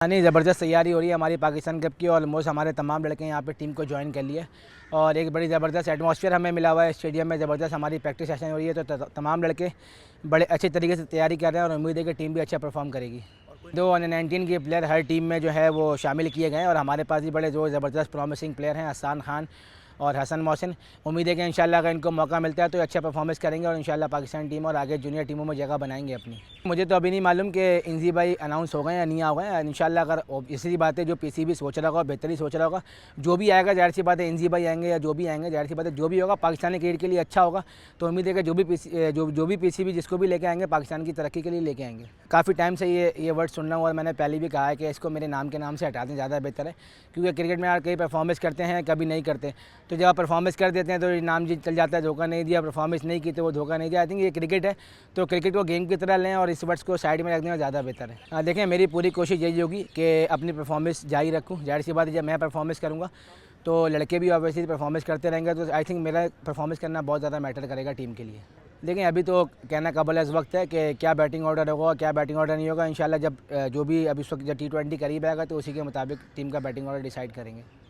नहीं, ज़बरदस्त तैयारी हो रही है हमारी पाकिस्तान कप की। ऑलमोस्ट हमारे तमाम लड़के यहाँ पे टीम को ज्वाइन कर लिए और एक बड़ी ज़बरदस्त एटमॉस्फेयर हमें मिला हुआ है स्टेडियम में। ज़बरदस्त हमारी प्रैक्टिस सेशन हो रही है, तो तमाम लड़के बड़े अच्छे तरीके से तैयारी कर रहे हैं और उम्मीद है कि टीम भी अच्छा परफॉर्म करेगी। 2 अंडर 19 के प्लेयर हर टीम में जो है वो शामिल किए गए हैं और हमारे पास भी बड़े जो ज़बरदस्त प्रॉमिसिंग प्लेयर हैं, हसन खान और हसन मोहसिन। उम्मीद है कि इंशाल्लाह अगर इनको मौका मिलता है तो अच्छा परफॉर्मेंस करेंगे और इंशाल्लाह पाकिस्तान टीम और आगे जूनियर टीमों में जगह बनाएंगे अपनी। मुझे तो अभी नहीं मालूम कि इंजी भाई अनाउंस हो गए या नहीं आ गए। इंशाल्लाह अगर इसी बात है जो पीसीबी सोच रहा होगा, बेहतरी सोच रहा होगा, जो भी आएगा जाहिर सी बात है, इंजी भाई आएंगे या जो भी आएंगे, जाहिर सी बात है जो भी होगा पाकिस्तानी क्रिकेट के लिए अच्छा होगा। तो उम्मीद है कि जो भी पीसीबी जिसको भी लेके आएंगे पाकिस्तान की तरक्की के लिए लेके आएंगे। काफ़ी टाइम से ये वर्ड सुन रहा हूँ और मैंने पहले भी कहा है कि इसको मेरे नाम के नाम से हटा दें, ज़्यादा बेहतर है। क्योंकि क्रिकेट में यार कई परफॉर्मेंस करते हैं, कभी नहीं करते, तो जब आप परफॉर्मेंस कर देते हैं तो नाम जी चल जाता है, धोखा नहीं दिया, परफॉर्मेंस नहीं की तो वो धोखा नहीं दिया। आई थिंक ये क्रिकेट है, तो क्रिकेट को गेम की तरह लें और इस वर्ड्स को साइड में रख देना ज़्यादा बेहतर है। देखें, मेरी पूरी कोशिश यही होगी कि अपनी परफॉर्मेंस जारी रखूँ। जाहिर सी बात है जब मैं परफॉर्मेंस करूँगा तो लड़के भी ऑब्वियसली परफॉर्मेंस करते रहेंगे, तो आई थिंक मेरा परफॉर्मेंस करना बहुत ज़्यादा मैटर करेगा टीम के लिए। लेकिन अभी तो कहना काबिल इस वक्त है कि क्या बैटिंग ऑर्डर होगा, क्या बैटिंग ऑर्डर नहीं होगा। इंशाल्लाह जब जो भी अभी इस वक्त जब T20 करीब आएगा तो उसी के मुताबिक टीम का बैटिंग ऑर्डर डिसाइड करेंगे।